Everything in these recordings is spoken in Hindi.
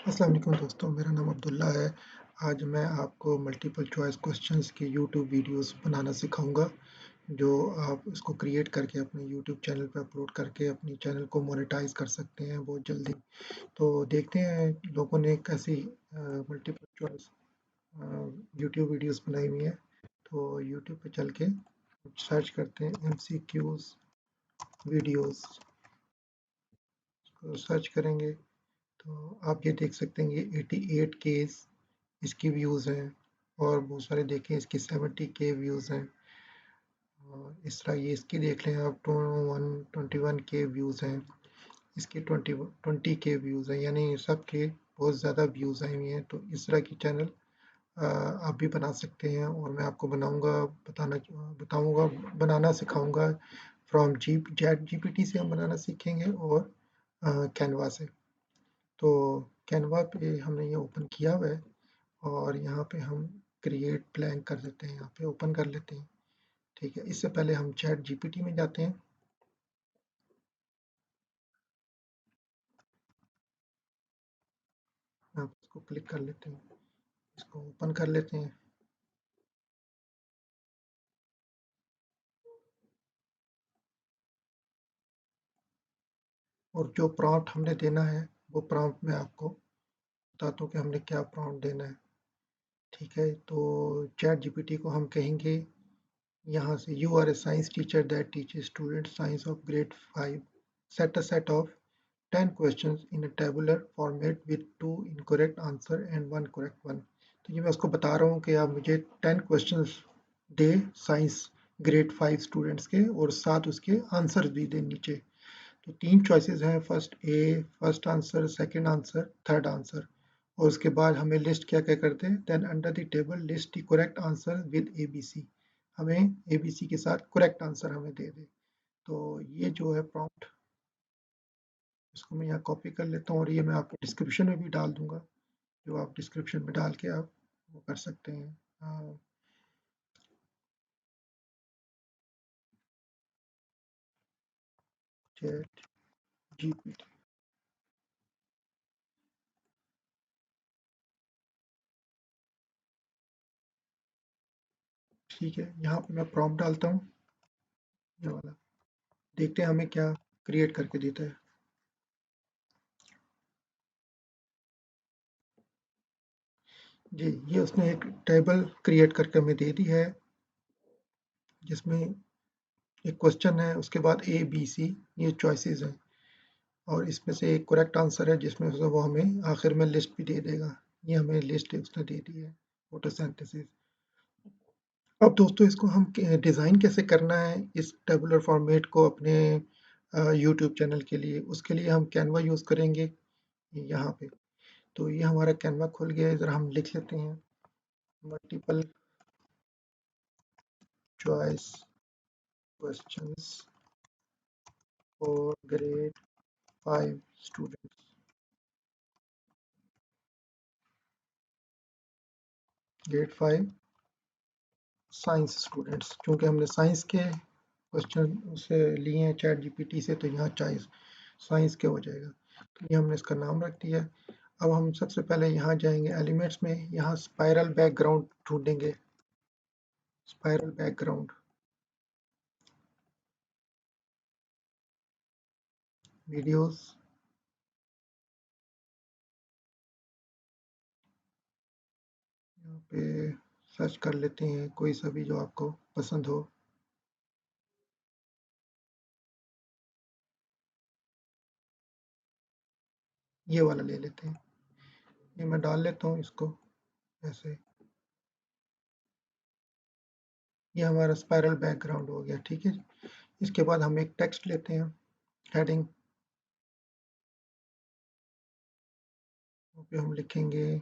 अस्सलाम वालेकुम दोस्तों, मेरा नाम अब्दुल्ला है। आज मैं आपको मल्टीपल चॉइस क्वेश्चंस की यूट्यूब वीडियोस बनाना सिखाऊंगा, जो आप इसको क्रिएट करके अपने यूट्यूब चैनल पे अपलोड करके अपनी चैनल को मोनेटाइज कर सकते हैं बहुत जल्दी। तो देखते हैं लोगों ने कैसी मल्टीपल चॉइस यूट्यूब वीडियोस बनाई हुई हैं। तो यूट्यूब पे चल के सर्च करते हैं MCQs वीडियोस, सर्च करेंगे तो आप ये देख सकते हैं ये 88 केस इसकी व्यूज़ हैं, और बहुत सारे देखें इसकी 70K व्यूज़ हैं। और इस तरह ये इसकी देख लें आप, 21K व्यूज़ हैं, इसके 20K व्यूज़ हैं, यानी सब के बहुत ज़्यादा व्यूज़ आए हुए हैं। तो इस तरह की चैनल आप भी बना सकते हैं, और मैं आपको बताऊंगा, बनाना सिखाऊंगा। फ्रॉम चैट जीपीटी से हम बनाना सीखेंगे, और कैनवा से। तो कैनवा पे हमने ये ओपन किया हुआ है, और यहाँ पे हम क्रिएट ब्लैंक कर देते हैं, यहाँ पे ओपन कर लेते हैं। ठीक है, इससे पहले हम चैट जीपीटी में जाते हैं। आप इसको क्लिक कर लेते हैं, इसको ओपन कर लेते हैं। और जो प्रॉम्प्ट हमने देना है वो प्रॉम्प्ट मैं आपको बताता हूँ कि हमने क्या प्रॉम्प्ट देना है। ठीक है, तो चैट जीपीटी को हम कहेंगे यहाँ से, you are a science teacher that teaches students science of grade 5, set a set of 10 questions in a tabular format with 2 incorrect answer and 1 correct one। तो ये मैं उसको बता रहा हूँ कि आप मुझे 10 questions दे साइंस ग्रेड 5 स्टूडेंट्स के, और साथ उसके आंसर भी दे नीचे। तो 3 चॉइसेस हैं, first answer, second answer, third answer. और उसके बाद हमें लिस्ट क्या क्या करते हैं, then under the table list the correct answer with ABC। हमें ABC के साथ करेक्ट आंसर हमें दे दे। तो ये जो है प्रॉम्प्ट, इसको मैं यहाँ कॉपी कर लेता हूँ, और ये मैं आपको डिस्क्रिप्शन में भी डाल दूंगा, जो आप डिस्क्रिप्शन में डाल के आप वो कर सकते हैं। Chat GPT. ठीक है, यहाँ पे मैं प्रॉम्प्ट डालता हूँ, ये वाला। देखते हैं हमें क्या क्रिएट करके देता है। जी, ये उसने एक टेबल क्रिएट करके हमें दे दी है, जिसमें एक क्वेश्चन है, उसके बाद A B C ये चॉइसेस हैं, और इसमें से एक करेक्ट आंसर है, जिसमें से वो हमें आखिर में लिस्ट भी दे देगा। ये हमें लिस्ट उसने दे दी है, फोटोसिंथेसिस। अब दोस्तों, इसको हम डिज़ाइन कैसे करना है इस टेबुलर फॉर्मेट को अपने यूट्यूब चैनल के लिए, उसके लिए हम कैनवा यूज़ करेंगे यहाँ पे। तो ये हमारा कैनवा खुल गया है, ज़रा हम लिख लेते हैं multiple choice questions for grade 5 students. Grade 5 science students, क्योंकि हमने साइंस के क्वेश्चन उसे लिए हैं चैट जीपीटी से, तो यहाँ चॉइस साइंस के हो जाएगा। तो ये हमने इसका नाम रख दिया। अब हम सबसे पहले यहाँ जाएंगे एलिमेंट्स में, यहाँ स्पाइरल बैकग्राउंड ढूंढेंगे। स्पाइरल बैकग्राउंड, वीडियोस, यहाँ पे सर्च कर लेते हैं कोई सा भी जो आपको पसंद हो। ये वाला ले लेते हैं, ये मैं डाल लेता हूँ इसको ऐसे। ये हमारा स्पाइरल बैकग्राउंड हो गया। ठीक है, इसके बाद हम एक टेक्स्ट लेते हैं, हेडिंग पे हम लिखेंगे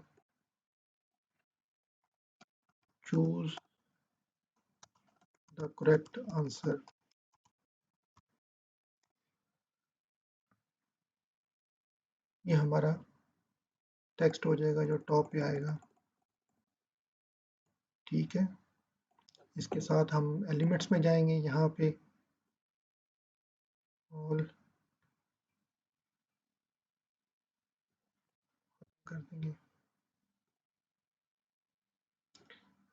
चूज द करेक्ट आंसर। ये हमारा टेक्स्ट हो जाएगा जो टॉप पे आएगा। ठीक है, इसके साथ हम एलिमेंट्स में जाएंगे, यहाँ पे ऑल कर देंगे।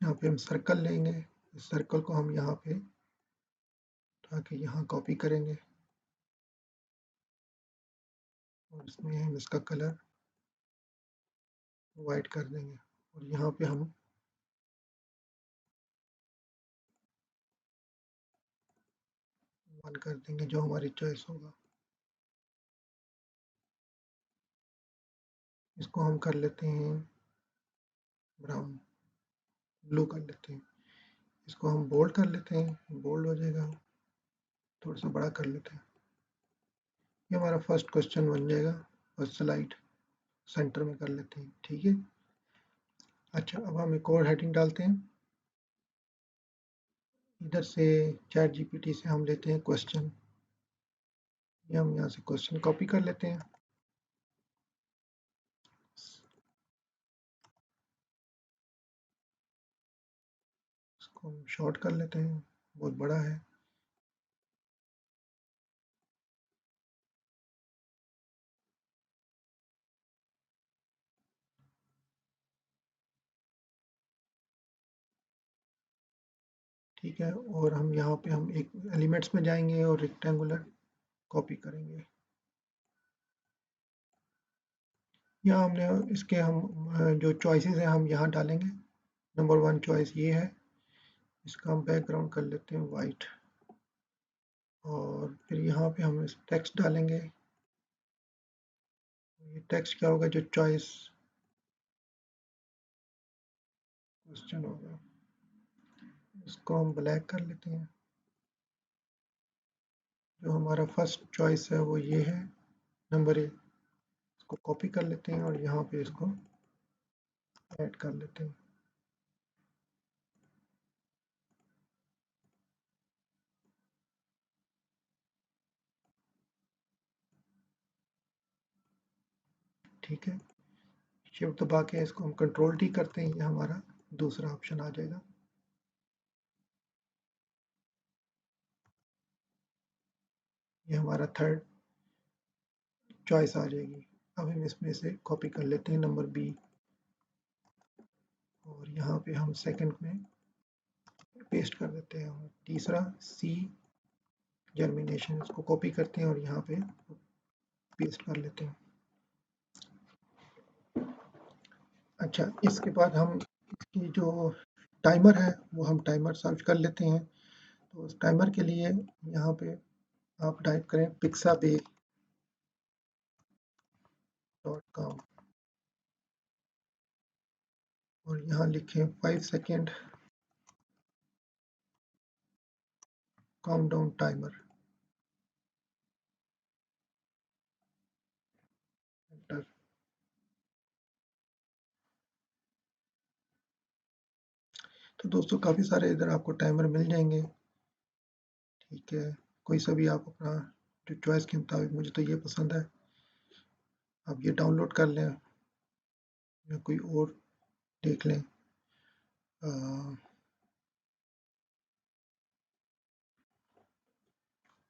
यहाँ पे हम सर्कल लेंगे, इस सर्कल को हम यहाँ पे उठाके यहाँ कॉपी करेंगे और इसमें हम इसका कलर वाइट कर देंगे और यहाँ पे हम वन कर देंगे जो हमारी चॉइस होगा। इसको हम कर लेते हैं ब्राउन, ब्लू कर लेते हैं। इसको हम बोल्ड कर लेते हैं, बोल्ड हो जाएगा। थोड़ा सा बड़ा कर लेते हैं। ये हमारा फर्स्ट क्वेश्चन बन जाएगा, फर्स्ट स्लाइड सेंटर में कर लेते हैं, ठीक है। अच्छा, अब हम एक और हेडिंग डालते हैं। इधर से चैट जीपीटी से हम लेते हैं क्वेश्चन। ये हम यहाँ से क्वेश्चन कॉपी कर लेते हैं। इसको हम शॉर्ट कर लेते हैं, बहुत बड़ा है। ठीक है, और हम यहाँ पे हम एक एलिमेंट्स में जाएंगे और रेक्टेंगुलर कॉपी करेंगे। यहाँ हमने इसके हम जो चॉइसेस हैं हम यहाँ डालेंगे। नंबर 1 चॉइस ये है, इसका हम बैकग्राउंड कर लेते हैं वाइट और फिर यहाँ पे हम इस टेक्स्ट डालेंगे। ये टेक्स्ट क्या होगा, जो चॉइस क्वेश्चन होगा। इसको हम ब्लैक कर लेते हैं। जो हमारा फर्स्ट चॉइस है वो ये है, नंबर 1। इसको कॉपी कर लेते हैं और यहाँ पे इसको ऐड कर लेते हैं। ठीक है, शिफ्ट दबा के इसको हम कंट्रोल टी करते हैं, ये हमारा दूसरा ऑप्शन आ जाएगा। ये हमारा थर्ड चॉइस आ जाएगी। अब हम इसमें से कॉपी कर लेते हैं नंबर बी और यहाँ पे हम सेकंड में पेस्ट कर देते हैं। और तीसरा सी जर्मिनेशन, इसको कॉपी करते हैं और यहाँ पे पेस्ट कर लेते हैं। अच्छा, इसके बाद हम इसकी जो टाइमर है वो हम टाइमर सर्च कर लेते हैं। तो उस टाइमर के लिए यहाँ पे आप टाइप करें pixabay.com और यहाँ लिखें 5 सेकेंड काउंटडाउन टाइमर, एंटर। तो दोस्तों काफ़ी सारे इधर आपको टाइमर मिल जाएंगे, ठीक है। कोई सा भी आप अपना जो चॉइस के मुताबिक, मुझे तो ये पसंद है, आप ये डाउनलोड कर लें या कोई और देख लें।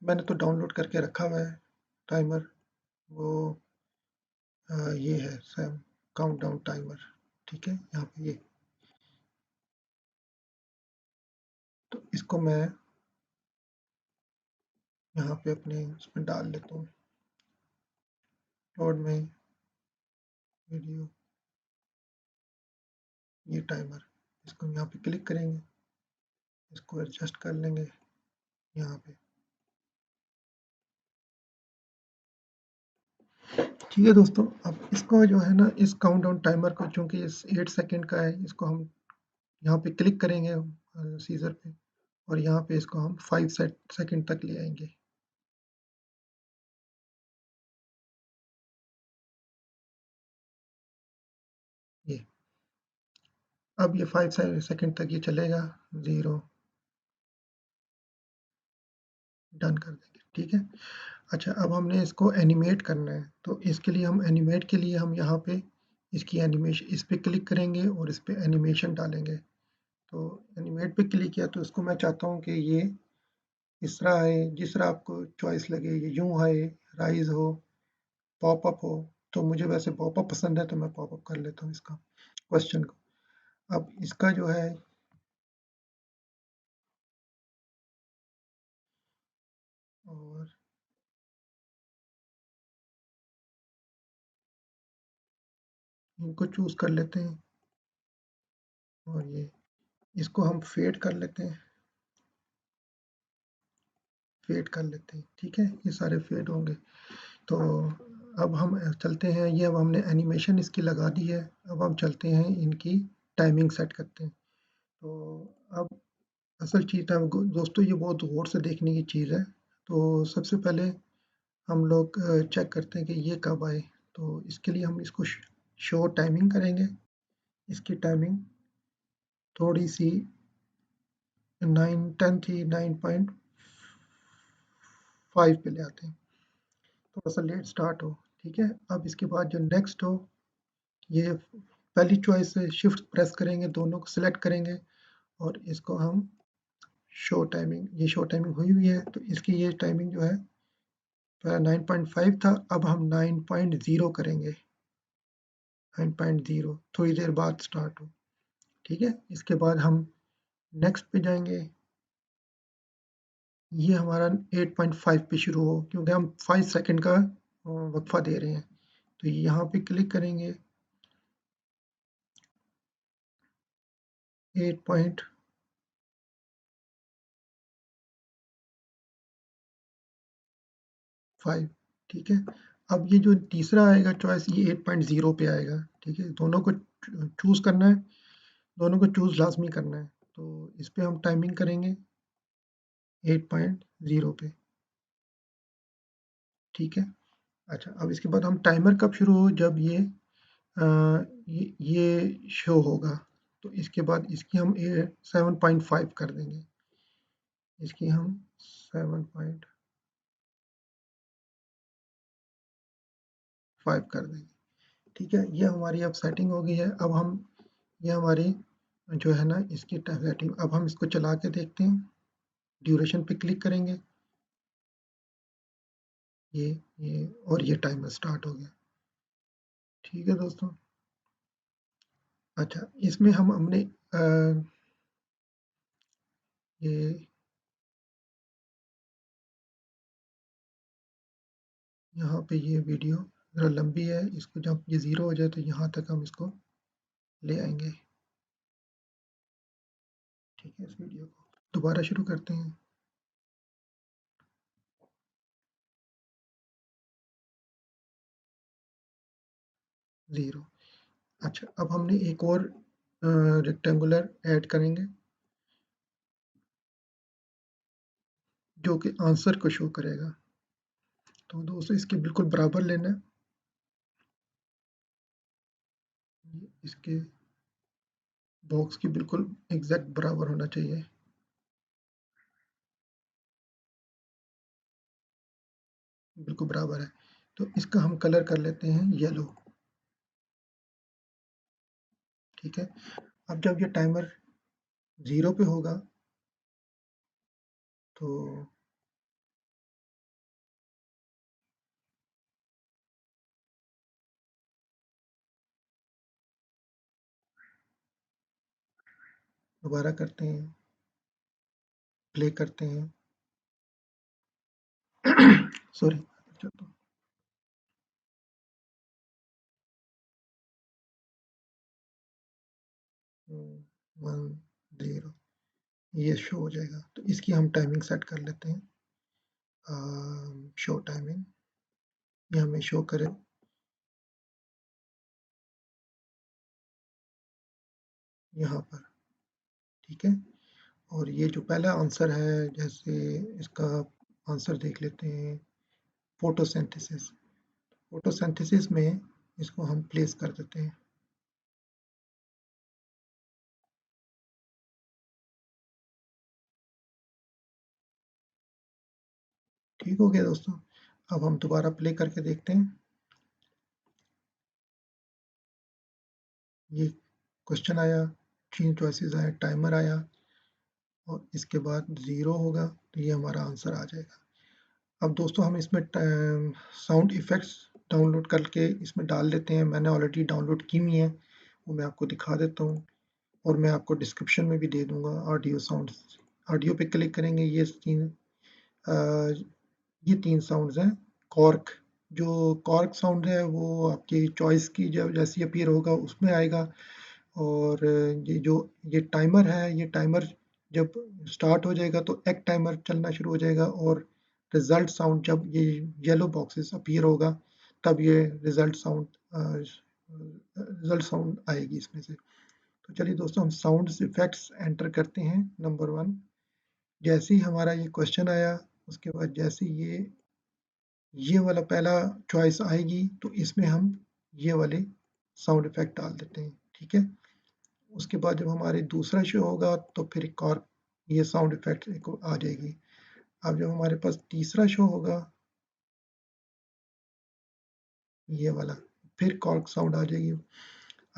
मैंने तो डाउनलोड करके रखा हुआ है टाइमर, वो ये है सैम काउंटडाउन टाइमर, ठीक है। यहाँ पे ये, तो इसको मैं यहाँ पे अपने उसमें डाल लेता हूँ, अपलोड में वीडियो, ये टाइमर। इसको हम यहाँ पे क्लिक करेंगे, इसको एडजस्ट कर लेंगे यहाँ पे, ठीक है दोस्तों। अब इसको जो है ना, इस काउंटडाउन टाइमर को, चूंकि इस 8 सेकेंड का है, इसको हम यहाँ पे क्लिक करेंगे सीजर पे और यहाँ पे इसको हम 5 सेकेंड तक ले आएंगे। ये अब ये 5 सेकेंड तक ये चलेगा, 0 डन कर देंगे, ठीक है। अच्छा, अब हमने इसको एनिमेट करना है, तो इसके लिए हम एनिमेट के लिए हम यहाँ पे इसकी एनिमेशन, इस पे क्लिक करेंगे और इस पे एनिमेशन डालेंगे। तो एनिमेट पे क्लिक किया तो इसको मैं चाहता हूँ कि ये इस तरह आए, जिस तरह आपको चॉइस लगे, ये यूँ आए, राइज हो, पॉप अप हो, तो मुझे वैसे पॉपअप पसंद है तो मैं पॉपअप कर लेता हूँ इसका क्वेश्चन को। अब इसका जो है और इनको चूज कर लेते हैं और ये इसको हम फेड कर लेते हैं, फेड कर लेते हैं, ठीक है, ये सारे फेड होंगे। तो अब हम चलते हैं, ये अब हमने एनिमेशन इसकी लगा दी है, अब हम चलते हैं इनकी टाइमिंग सेट करते हैं। तो अब असल चीज़ था दोस्तों, ये बहुत गौर से देखने की चीज़ है। तो सबसे पहले हम लोग चेक करते हैं कि ये कब आए। तो इसके लिए हम इसको शो टाइमिंग करेंगे, इसकी टाइमिंग थोड़ी सी 9:10 थी, 9.5 पे ले आते हैं, थोड़ा सा लेट स्टार्ट हो, ठीक है। अब इसके बाद जो नेक्स्ट हो, ये पहली चॉइस है, शिफ्ट प्रेस करेंगे, दोनों को सिलेक्ट करेंगे और इसको हम शो टाइमिंग, ये शो टाइमिंग हुई हुई है तो इसकी ये टाइमिंग जो है 9.5 था, अब हम 9.0 करेंगे, 9.0 थोड़ी देर बाद स्टार्ट हो, ठीक है। इसके बाद हम नेक्स्ट पे जाएंगे, ये हमारा 8.5 पे शुरू हो, क्योंकि हम 5 सेकंड का वक्फा दे रहे हैं। तो यहाँ पे क्लिक करेंगे, 8.5, ठीक है। अब ये जो तीसरा आएगा चॉइस, ये 8.0 पे आएगा, ठीक है। दोनों को चूज करना है, दोनों को चूज लाजमी करना है। तो इस पे हम टाइमिंग करेंगे 8.0 पे, ठीक है। अच्छा, अब इसके बाद हम टाइमर कब शुरू हो, जब ये शो होगा, तो इसके बाद इसकी हम 7.5 कर देंगे, इसकी हम 7.5 कर देंगे, ठीक है। ये हमारी अब सेटिंग हो गई है। अब हम ये हमारी जो है ना इसकी सेटिंग, अब हम इसको चला के देखते हैं, ड्यूरेशन पे क्लिक करेंगे, ये और ये टाइमर स्टार्ट हो गया, ठीक है दोस्तों। अच्छा, इसमें हमने ये यहाँ पे ये वीडियो ज़रा लंबी है, इसको जब ये ज़ीरो हो जाए तो यहाँ तक हम इसको ले आएंगे, ठीक है। इस वीडियो को दोबारा शुरू करते हैं, ज़ीरो। अच्छा, अब हमने एक और रेक्टेंगुलर ऐड करेंगे जो कि आंसर को शो करेगा। तो दोस्तों इसके बिल्कुल बराबर लेना है, इसके बॉक्स की बिल्कुल एग्जैक्ट बराबर होना चाहिए, बिल्कुल बराबर है। तो इसका हम कलर कर लेते हैं येलो, ठीक है। अब जब ये टाइमर ज़ीरो पे होगा तो दोबारा करते हैं, प्ले करते हैं, सॉरी, 1 0 ये शो हो जाएगा। तो इसकी हम टाइमिंग सेट कर लेते हैं, शो टाइमिंग, ये हमें शो करे, यहाँ पर, ठीक है। और ये जो पहला आंसर है, जैसे इसका आंसर देख लेते हैं, फोटोसिंथेसिस, फोटोसिंथेसिस में इसको हम प्लेस कर देते हैं, ठीक हो गया दोस्तों। अब हम दोबारा प्ले करके देखते हैं, ये क्वेश्चन आया, 3 चॉइसेस आए, टाइमर आया और इसके बाद ज़ीरो होगा तो ये हमारा आंसर आ जाएगा। अब दोस्तों हम इसमें साउंड इफ़ेक्ट्स डाउनलोड करके इसमें डाल देते हैं। मैंने ऑलरेडी डाउनलोड की हुई है, वो मैं आपको दिखा देता हूँ और मैं आपको डिस्क्रिप्शन में भी दे दूंगा। ऑडियो साउंड्स, ऑडियो पे क्लिक करेंगे, ये 3 साउंड्स हैं। कॉर्क, जो कॉर्क साउंड है वो आपकी चॉइस की जब जैसे अपीयर होगा उसमें आएगा। और ये टाइमर है, ये टाइमर जब स्टार्ट हो जाएगा तो एक टाइमर चलना शुरू हो जाएगा और रिजल्ट साउंड जब ये येलो बॉक्सेस अपीयर होगा तब ये रिजल्ट साउंड आएगी इसमें से। तो चलिए दोस्तों, हम साउंड्स इफेक्ट्स एंटर करते हैं नंबर 1। जैसे ही हमारा ये क्वेश्चन आया, उसके बाद जैसे ये वाला पहला चॉइस आएगी तो इसमें हम ये वाले साउंड इफेक्ट डाल देते हैं, ठीक है। उसके बाद जब हमारे दूसरा शो होगा तो फिर एक और ये साउंड इफेक्ट एक आ जाएगी। अब जब हमारे पास तीसरा शो होगा, ये वाला, फिर कॉर्क साउंड आ जाएगी।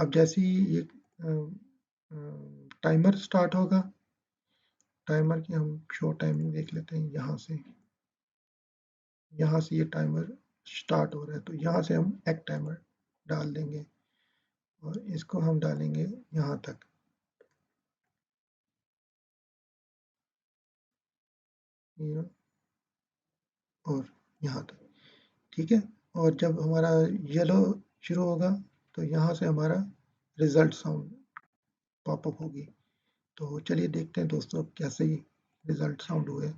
अब जैसे ही ये टाइमर स्टार्ट होगा, टाइमर की हम शो टाइमिंग देख लेते हैं। यहाँ से ये टाइमर स्टार्ट हो रहा है तो यहाँ से हम एक टाइमर डाल देंगे और इसको हम डालेंगे यहाँ तक, ये और यहाँ तक, ठीक है। और जब हमारा येलो शुरू होगा तो यहाँ से हमारा रिजल्ट साउंड पॉपअप होगी। तो चलिए देखते हैं दोस्तों अब कैसे ही रिजल्ट साउंड हुए।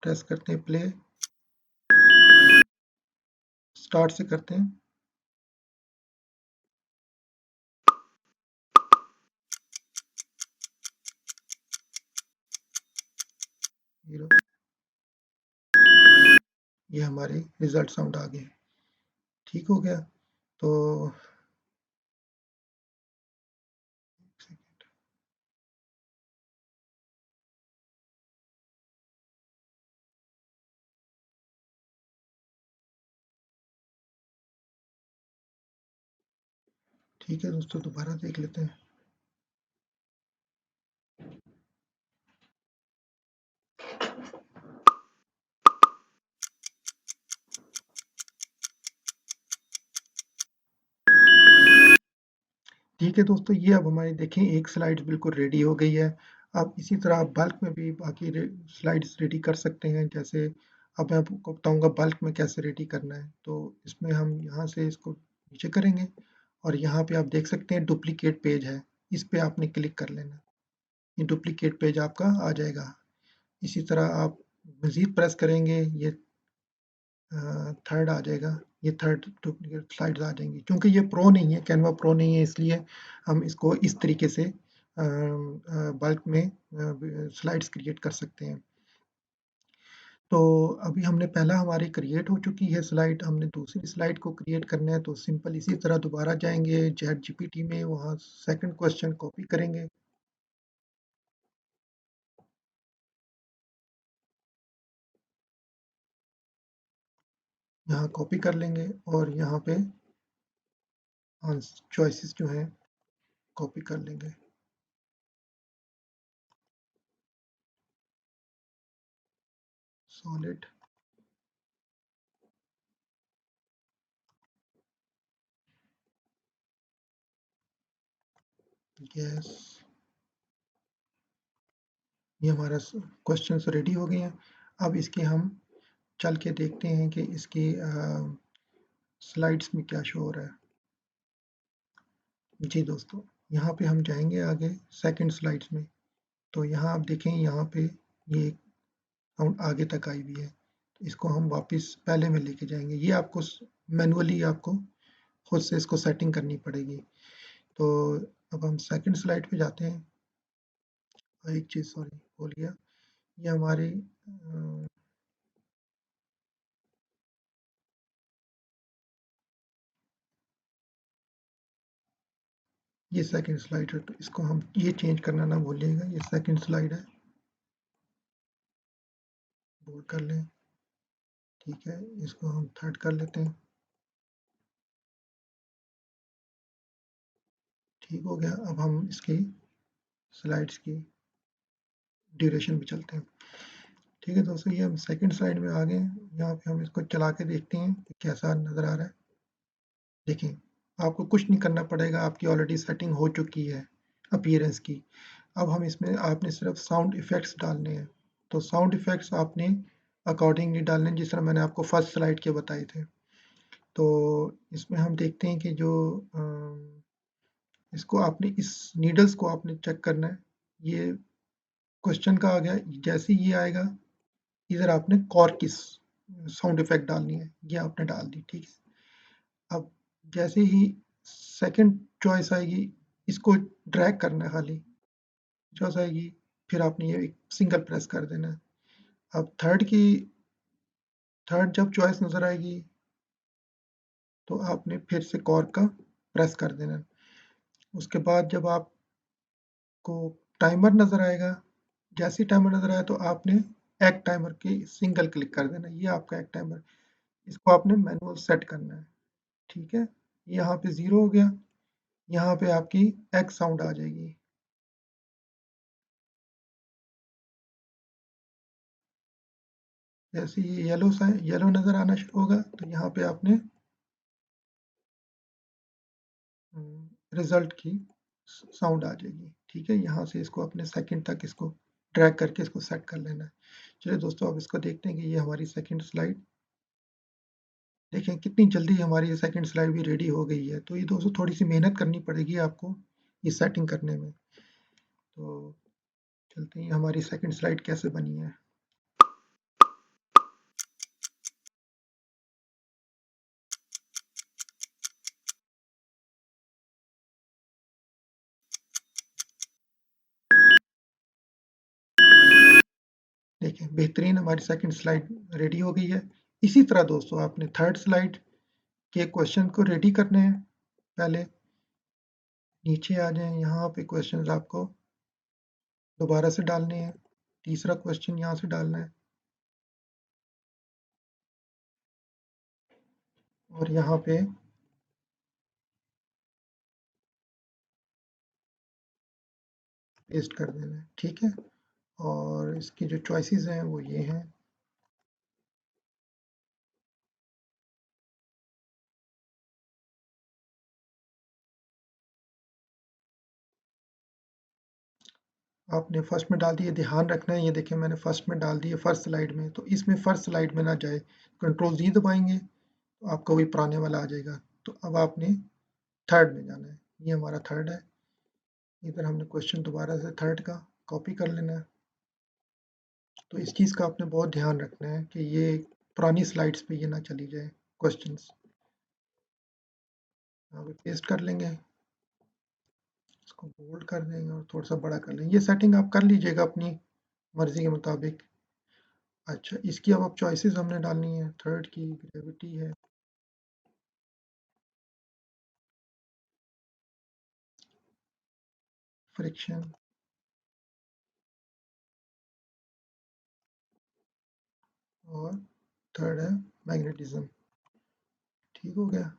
प्रेस करते हैं प्ले, स्टार्ट से करते हैं। ये हमारे रिजल्ट साउंड आ गए, ठीक हो गया। तो ठीक है दोस्तों, दोबारा देख लेते हैं। ठीक है दोस्तों, ये अब हमारी देखें एक स्लाइड बिल्कुल रेडी हो गई है। अब इसी तरह आप बल्क में भी बाकी स्लाइड्स रेडी कर सकते हैं। जैसे अब मैं आपको बताऊंगा बल्क में कैसे रेडी करना है। तो इसमें हम यहाँ से इसको नीचे करेंगे और यहाँ पे आप देख सकते हैं डुप्लीकेट पेज है, इस पे आपने क्लिक कर लेना। ये डुप्लीकेट पेज आपका आ जाएगा। इसी तरह आप मज़ीद प्रेस करेंगे, ये थर्ड आ जाएगा, ये थर्ड डुप्लीकेट स्लाइड्स आ जाएंगी। क्योंकि ये प्रो नहीं है, कैनवा प्रो नहीं है, इसलिए हम इसको इस तरीके से बल्क में स्लाइड्स क्रिएट कर सकते हैं। तो अभी हमने पहला हमारी क्रिएट हो चुकी है स्लाइड, हमने दूसरी स्लाइड को क्रिएट करना है। तो सिंपल इसी तरह दोबारा जाएंगे चैट जीपीटी में, वहाँ सेकंड क्वेश्चन कॉपी करेंगे, यहाँ कॉपी कर लेंगे और यहाँ पे चॉइसेस जो हैं कॉपी कर लेंगे। सॉलिड, गैस, ये हमारा क्वेश्चन रेडी हो गए हैं। अब इसके हम चल के देखते हैं कि इसकी स्लाइड्स में क्या शो हो रहा है। जी दोस्तों, यहाँ पे हम जाएंगे आगे सेकंड स्लाइड्स में। तो यहाँ आप देखें, यहाँ पे ये साउंड आगे तक आई हुई है। तो इसको हम वापस पहले में लेके जाएंगे। ये आपको मैनुअली आपको खुद से इसको सेटिंग करनी पड़ेगी। तो अब हम सेकंड स्लाइड पे जाते हैं। एक चीज़ सॉरी भूल गया, ये हमारी ये सेकंड स्लाइड है, तो इसको हम ये चेंज करना ना भूलिएगा। ये सेकंड स्लाइड है, बोल्ड कर लें, ठीक है। इसको हम थर्ड कर लेते हैं, ठीक हो गया। अब हम इसकी स्लाइड्स की ड्यूरेशन पे चलते हैं। ठीक है दोस्तों, ये हम सेकंड स्लाइड में आ गए हैं। यहाँ पे हम इसको चला के देखते हैं कि कैसा नज़र आ रहा है। देखिए, आपको कुछ नहीं करना पड़ेगा, आपकी ऑलरेडी सेटिंग हो चुकी है अपीयरेंस की। अब हम इसमें आपने सिर्फ साउंड इफ़ेक्ट्स डालने हैं। तो साउंड इफ़ेक्ट्स आपने अकॉर्डिंगली डालने हैं, जिस तरह मैंने आपको फर्स्ट स्लाइड के बताए थे। तो इसमें हम देखते हैं कि जो इसको आपने इस नीडल्स को आपने चेक करना है। ये क्वेश्चन का आ गया, जैसे ही ये आएगा इधर आपने कॉर्किस साउंड इफेक्ट डालनी है, ये आपने डाल दी, ठीक है। अब जैसे ही सेकंड चॉइस आएगी, इसको ड्रैग करना है, खाली चॉइस आएगी, फिर आपने ये एक सिंगल प्रेस कर देना है। अब थर्ड जब चॉइस नज़र आएगी तो आपने फिर से कॉर्क का प्रेस कर देना है। उसके बाद जब आपको टाइमर नज़र आएगा, जैसे ही टाइमर नज़र आया तो आपने एक टाइमर की सिंगल क्लिक कर देना है। ये आपका एक टाइमर, इसको आपने मैनुअल सेट करना है, ठीक है। यहाँ पे 0 हो गया, यहाँ पे आपकी एक्स साउंड आ जाएगी। जैसे ये येलो नज़र आना शुरू होगा तो यहाँ पे आपने रिजल्ट की साउंड आ जाएगी, ठीक है। यहाँ से इसको अपने सेकंड तक इसको ड्रैग करके इसको सेट कर लेना है। चलिए दोस्तों, अब इसको देखते हैं कि ये हमारी सेकंड स्लाइड, देखें कितनी जल्दी हमारी ये सेकंड स्लाइड भी रेडी हो गई है। तो ये दोस्तों थोड़ी सी मेहनत करनी पड़ेगी आपको ये सेटिंग करने में। तो चलते हैं हमारी सेकंड स्लाइड कैसे बनी है। देखिए बेहतरीन हमारी सेकंड स्लाइड रेडी हो गई है। इसी तरह दोस्तों आपने थर्ड स्लाइड के क्वेश्चन को रेडी करने हैं। पहले नीचे आ जाएं, यहाँ पे क्वेश्चंस आपको दोबारा से डालने हैं। तीसरा क्वेश्चन यहाँ से डालना है और यहाँ पे पेस्ट कर देना है, ठीक है। और इसकी जो चॉइसेस हैं वो ये हैं। आपने फर्स्ट में डाल दिए, ध्यान रखना है, ये देखिए मैंने फर्स्ट में डाल दिए फर्स्ट स्लाइड में, तो इसमें फर्स्ट स्लाइड में ना जाए। कंट्रोल जी दबाएंगे तो आपका वही पुराने वाला आ जाएगा। तो अब आपने थर्ड में जाना है, ये हमारा थर्ड है। इधर हमने क्वेश्चन दोबारा से थर्ड का कॉपी कर लेना है। तो इस चीज़ का आपने बहुत ध्यान रखना है कि ये पुरानी स्लाइड्स पे ये ना चली जाए क्वेश्चंस। यहाँ पे पेस्ट कर लेंगे, इसको बोल्ड कर देंगे और थोड़ा सा बड़ा कर लेंगे। ये सेटिंग आप कर लीजिएगा अपनी मर्जी के मुताबिक। अच्छा, इसकी अब चॉइसेस हमने डालनी है। थर्ड की ग्रेविटी है, फ्रिक्शन और थर्ड है मैग्नेटिज्म। ठीक हो गया,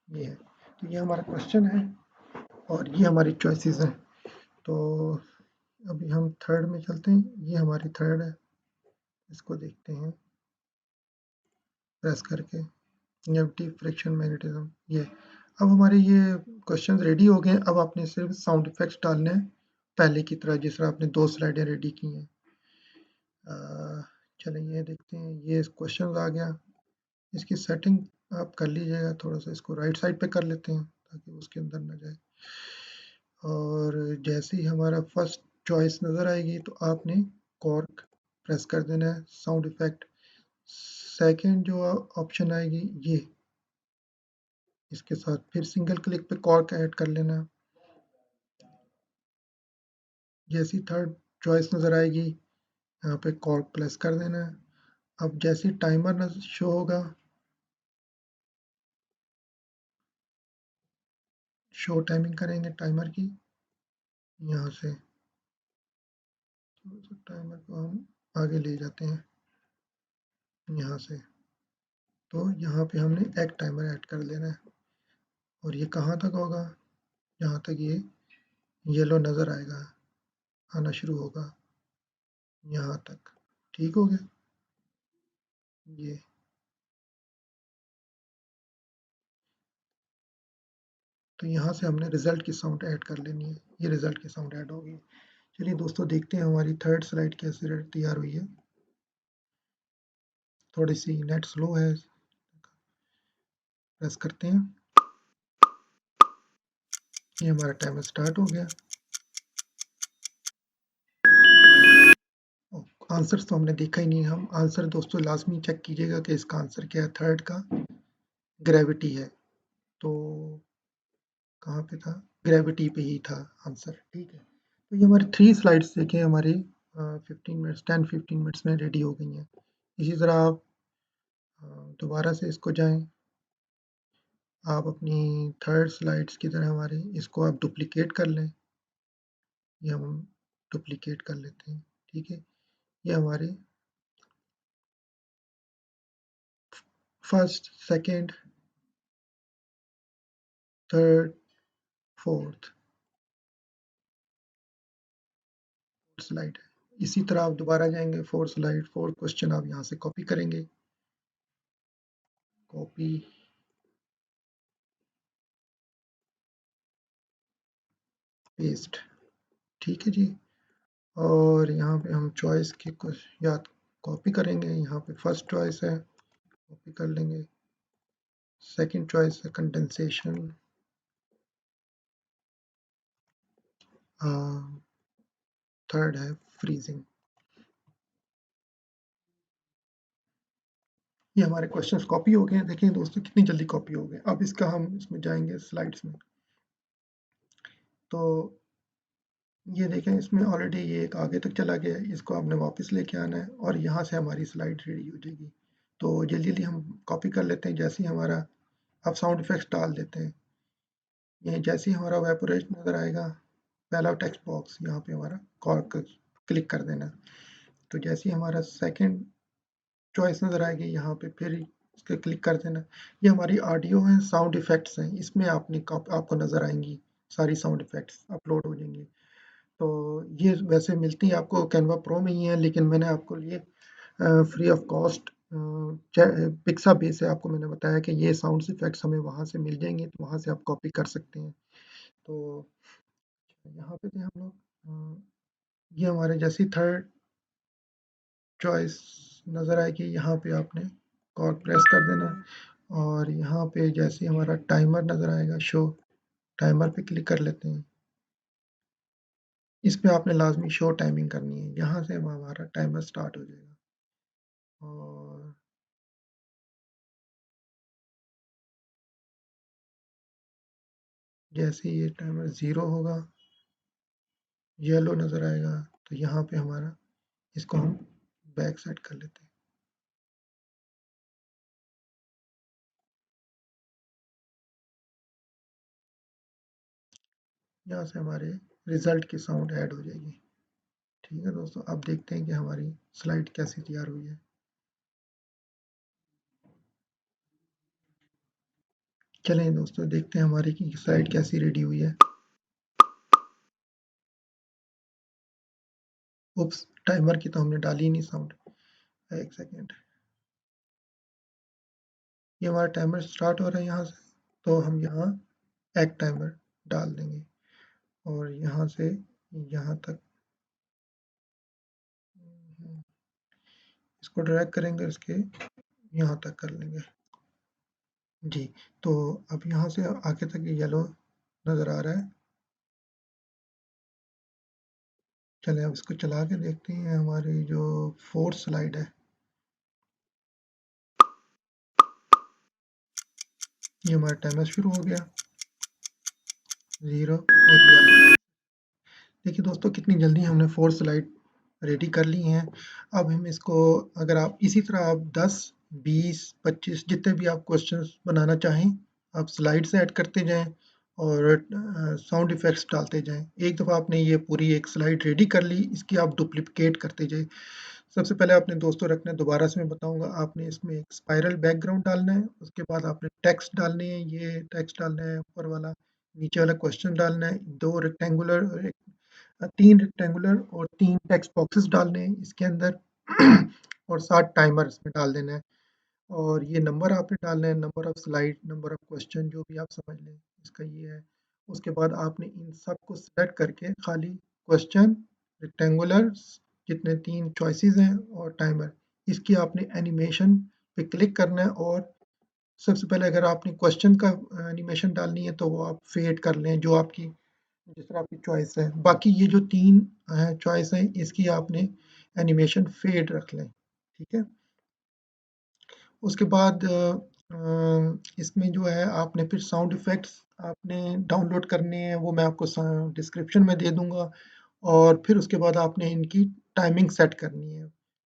ये है। तो ये हमारा क्वेश्चन है और ये हमारी चॉइसेस हैं। तो अभी हम थर्ड में चलते हैं, ये हमारी थर्ड है, इसको देखते हैं प्रेस करके। ग्रेविटी, फ्रिक्शन, मैग्नेटिज्म, ये। अब हमारे ये क्वेश्चंस रेडी हो गए हैं। अब आपने सिर्फ साउंड इफेक्ट्स डालने हैं पहले की तरह, जिस तरह आपने 2 स्लाइडें रेडी की हैं। चलें ये देखते हैं, ये क्वेश्चन आ गया। इसकी सेटिंग आप कर लीजिएगा, थोड़ा सा इसको राइट साइड पे कर लेते हैं ताकि उसके अंदर ना जाए। और जैसे ही हमारा फर्स्ट चॉइस नज़र आएगी तो आपने कॉर्क प्रेस कर देना है, साउंड इफेक्ट। सेकंड जो ऑप्शन आएगी ये, इसके साथ फिर सिंगल क्लिक पे कॉर्क ऐड कर लेना। जैसी थर्ड चॉइस नज़र आएगी यहाँ पे कॉर्क प्रेस कर देना है। अब जैसे टाइमर शो होगा, शो टाइमिंग करेंगे टाइमर की, यहाँ से टाइमर को हम आगे ले जाते हैं यहाँ से। तो यहाँ पे हमने एक टाइमर ऐड कर देना है और ये कहाँ तक होगा, जहाँ तक ये येलो नज़र आएगा, आना शुरू होगा। यहाँ तक, ठीक हो गया ये। तो यहाँ से हमने रिजल्ट की साउंड ऐड कर लेनी है, ये रिजल्ट की साउंड ऐड होगी। चलिए दोस्तों देखते हैं हमारी थर्ड स्लाइड कैसे तैयार हुई है। थोड़ी सी नेट स्लो है, प्रेस करते हैं। ये हमारा टाइमर स्टार्ट हो गया। आंसर्स तो हमने देखा ही नहीं, हम आंसर दोस्तों लाजमी चेक कीजिएगा कि इसका आंसर क्या है। थर्ड का ग्रेविटी है, तो कहाँ पे था, ग्रेविटी पे ही था आंसर, ठीक है। तो ये हमारी 3 स्लाइड्स देखें हमारी 15 मिनट्स 10-15 मिनट्स में रेडी हो गई हैं। इसी तरह आप दोबारा से इसको जाएँ, आप अपनी थर्ड स्लाइड्स की तरह हमारी इसको आप डुप्लिकेट कर लें, ये हम डुप्लिकेट कर लेते हैं, ठीक है। ये हमारे first, second, third, fourth slide है। इसी तरह आप दोबारा जाएंगे, फोर्थ स्लाइड, फोर्थ क्वेश्चन आप यहाँ से कॉपी करेंगे, कॉपी पेस्ट, ठीक है जी। और यहाँ पे हम चॉइस के कुछ या कॉपी करेंगे, यहाँ पे फर्स्ट चॉइस है, कॉपी कर लेंगे। सेकंड चॉइस है कंडेंसेशन, थर्ड है फ्रीजिंग। ये हमारे क्वेश्चंस कॉपी हो गए हैं। देखिए दोस्तों कितनी जल्दी कॉपी हो गए। अब इसका हम इसमें जाएंगे स्लाइड्स में, तो ये देखें इसमें ऑलरेडी ये एक आगे तक चला गया है, इसको आपने वापस लेके आना है और यहाँ से हमारी स्लाइड रेडी हो जाएगी। तो जल्दी जल्दी हम कॉपी कर लेते हैं। जैसे ही हमारा, अब साउंड इफेक्ट्स डाल देते हैं। ये जैसे ही हमारा वेपोरेट नज़र आएगा, पहला टेक्स्ट बॉक्स यहाँ पे हमारा कॉर्क क्लिक कर देना। तो जैसे ही हमारा सेकंड चॉइस नज़र आएगी यहाँ पे, फिर इस पर क्लिक कर देना। ये हमारी ऑडियो है, साउंड इफेक्ट्स हैं, इसमें आपको नज़र आएंगी सारी साउंड इफेक्ट्स अपलोड हो जाएंगी। तो ये वैसे मिलती है आपको कैनवा प्रो में ही है, लेकिन मैंने आपको लिए फ्री ऑफ कॉस्ट पिक्सा बेस से आपको मैंने बताया कि ये साउंड इफेक्ट्स हमें वहाँ से मिल जाएंगे, तो वहाँ से आप कॉपी कर सकते हैं। तो यहाँ पे थे हम लोग, ये हमारे जैसी थर्ड चॉइस नज़र आएगी, यहाँ पे आपने कॉर्क प्रेस कर देना और यहाँ पे जैसे हमारा टाइमर नज़र आएगा शो, टाइमर पे क्लिक कर लेते हैं। इस पे आपने लाजमी शो टाइमिंग करनी है, यहाँ से हमारा टाइमर स्टार्ट हो जाएगा। और जैसे ये टाइमर 0 होगा, येलो नज़र आएगा, तो यहाँ पे हमारा इसको हम बैक सेट कर लेते हैं। यहाँ से हमारे रिजल्ट की साउंड ऐड हो जाएगी। ठीक है दोस्तों, अब देखते हैं कि हमारी स्लाइड कैसी तैयार हुई है। चलें दोस्तों देखते हैं हमारी की स्लाइड कैसी रेडी हुई है। उप्स, टाइमर की तो हमने डाली नहीं साउंड, एक सेकेंड। ये हमारा टाइमर स्टार्ट हो रहा है यहाँ से, तो हम यहाँ एक टाइमर डाल देंगे और यहाँ से यहाँ तक इसको ड्रैग करेंगे, इसके यहाँ तक कर लेंगे जी। तो अब यहाँ से आगे तक ये येलो नज़र आ रहा है। चलें अब इसको चला के देखते हैं हमारी जो फोर्थ स्लाइड है। ये हमारा टाइमर शुरू हो गया, 0 और ये। देखिए दोस्तों कितनी जल्दी हमने फोर्थ स्लाइड रेडी कर ली हैं। अब हम इसको, अगर आप इसी तरह आप 10, 20, 25 जितने भी आप क्वेश्चंस बनाना चाहें, आप स्लाइड्स ऐड करते जाएँ और साउंड इफ़ेक्ट्स डालते जाएँ। एक दफ़ा आपने ये पूरी एक स्लाइड रेडी कर ली, इसकी आप डुप्लिकेट करते जाइए। सबसे पहले आपने दोस्तों रखना है, दोबारा से मैं बताऊँगा, आपने इसमें एक स्पाइरल बैकग्राउंड डालना है, उसके बाद आपने टेक्स्ट डालने हैं, ये टेक्स्ट डालना है ऊपर वाला, नीचे वाला क्वेश्चन डालना है, 2 रेक्टेंगुलर 3 रेक्टेंगुलर और 3 टेक्स्ट बॉक्सेस डालने हैं इसके अंदर और 7 टाइमर इसमें डाल देना है और ये नंबर आपने डालना है, number of slide, number of question जो भी आप समझ लें, इसका ये है। उसके बाद आपने इन सब को सेलेक्ट करके खाली क्वेश्चन, रेक्टेंगुलर्स जितने 3 चॉइसेस हैं और टाइमर, इसकी आपने एनिमेशन पे क्लिक करना है और सबसे पहले अगर आपने क्वेश्चन का एनिमेशन डालनी है तो वो आप फेड कर लें जो आपकी जिस तरह आपकी चॉइस है। बाकी ये जो 3 चॉइस हैं इसकी आपने एनिमेशन फेड रख लें, ठीक है? उसके बाद इसमें जो है आपने फिर साउंड इफ़ेक्ट्स आपने डाउनलोड करने हैं, वो मैं आपको डिस्क्रिप्शन में दे दूँगा और फिर उसके बाद आपने इनकी टाइमिंग सेट करनी है।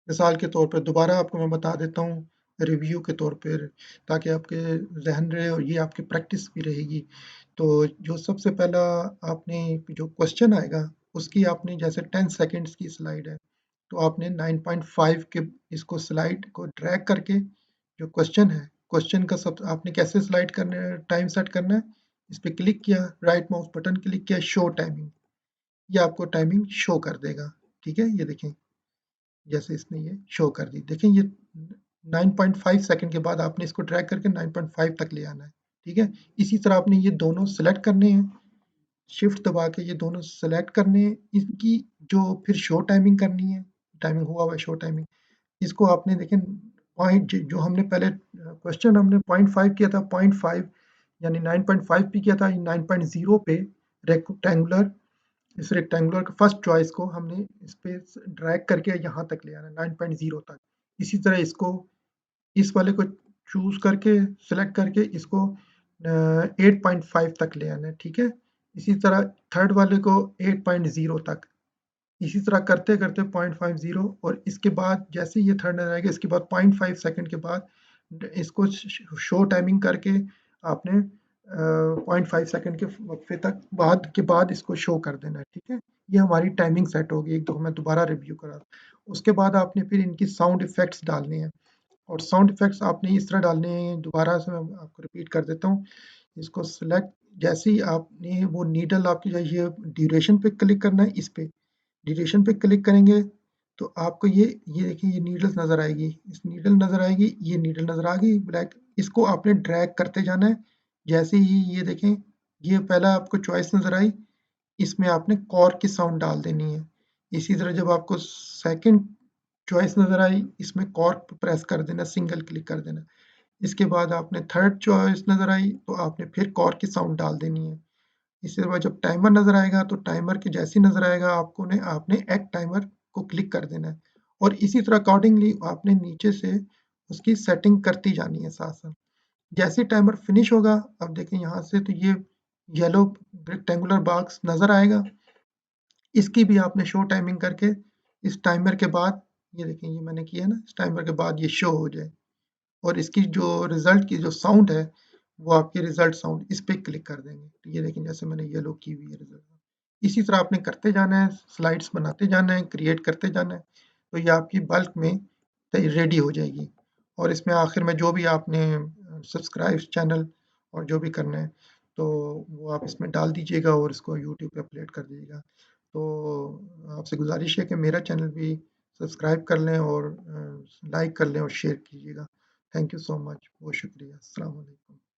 मिसाल के तौर पर दोबारा आपको मैं बता देता हूँ रिव्यू के तौर पर ताकि आपके ज़हन रहे और ये आपकी प्रैक्टिस भी रहेगी। तो जो सबसे पहला आपने जो क्वेश्चन आएगा, उसकी आपने जैसे 10 सेकंड्स की स्लाइड है, तो आपने 9.5 के इसको स्लाइड को ड्रैग करके जो क्वेश्चन है, क्वेश्चन का सब आपने कैसे स्लाइड करना है, टाइम सेट करना है, इस पे क्लिक किया, राइट माउस बटन क्लिक किया, शो टाइमिंग, ये आपको टाइमिंग शो कर देगा, ठीक है? ये देखें, जैसे इसने ये शो कर दी। देखें ये 9.5 सेकंड के बाद आपने इसको ड्रैग करके 9.5 तक ले आना है, ठीक है? इसी तरह आपने ये दोनों सेलेक्ट करने हैं, शिफ्ट दबा के ये दोनों सेलेक्ट करने हैं, इनकी जो फिर शो टाइमिंग करनी है, टाइमिंग हुआ हुआ है शो टाइमिंग, इसको आपने देखें पॉइंट जो हमने पहले क्वेश्चन हमने 0.5 किया था, 0.5 यानी 9.5 पे किया था, 9.0 पे रेक्टेंगुलर, इस रेक्टेंगुलर का फर्स्ट चॉइस को हमने इस पे ड्रैग करके यहाँ तक ले आना 9.0 तक। इसी तरह इसको इस वाले को चूज़ करके सेलेक्ट करके इसको 8.5 तक ले आना है, ठीक है? इसी तरह थर्ड वाले को 8.0 तक, इसी तरह करते-करते 0.50 और इसके बाद जैसे ही ये थर्ड नज़र आएगा, इसके बाद 0.5 सेकंड के बाद इसको शो टाइमिंग करके आपने 0.5 सेकंड के वक़्फ़े तक बाद इसको शो कर देना है, ठीक है? ये हमारी टाइमिंग सेट होगी, एक दो मैं दोबारा रिव्यू करा। उसके बाद आपने फिर इनकी साउंड इफ़ेक्ट्स डालने हैं और साउंड इफ़ेक्ट्स आपने इस तरह डालने हैं, दोबारा से मैं आपको रिपीट कर देता हूँ। इसको सेलेक्ट जैसे ही आपने वो नीडल आपकी ये ड्यूरेशन पे क्लिक करना है, इस पे ड्यूरेशन पे क्लिक करेंगे तो आपको ये देखिए ये नीडल्स नज़र आएगी, इस नीडल नज़र आएगी, ये नीडल नज़र आ गई ब्लैक, इसको आपने ड्रैग करते जाना है। जैसे ही ये देखें, ये पहला आपको चॉइस नज़र आई, इसमें आपने कॉर्क की साउंड डाल देनी है। इसी तरह जब आपको सेकंड चॉइस नज़र आई, इसमें कॉर्क पे प्रेस कर देना, सिंगल क्लिक कर देना। इसके बाद आपने थर्ड चॉइस नज़र आई, तो आपने फिर कॉर्क की साउंड डाल देनी है। इसके बाद जब टाइमर नज़र आएगा तो टाइमर के जैसे ही नज़र आएगा आपने एक टाइमर को क्लिक कर देना है और इसी तरह अकॉर्डिंगली आपने नीचे से उसकी सेटिंग करती जानी है साथ-साथ। जैसे ही टाइमर फिनिश होगा, अब देखें यहाँ से तो ये येलो रेक्टेंगुलर बॉक्स नज़र आएगा, इसकी भी आपने शो टाइमिंग करके इस टाइमर के बाद ये देखें ये मैंने किया ना, इस टाइमर के बाद ये शो हो जाए और इसकी जो रिज़ल्ट की जो साउंड है, वो आपकी रिज़ल्ट साउंड इस पे क्लिक कर देंगे। तो ये देखें जैसे मैंने येलो की हुई है रिज़ल्ट। इसी तरह आपने करते जाना है, स्लाइड्स बनाते जाना है, क्रिएट करते जाना है, तो ये आपकी बल्क में रेडी हो जाएगी और इसमें आखिर में जो भी आपने सब्सक्राइब चैनल और जो भी करना है, तो वो आप इसमें डाल दीजिएगा और इसको यूट्यूब पे अपलोड कर दीजिएगा। तो आपसे गुज़ारिश है कि मेरा चैनल भी सब्सक्राइब कर लें और लाइक कर लें और शेयर कीजिएगा। Thank you so much. बहुत शुक्रिया। अस्सलाम वालेकुम।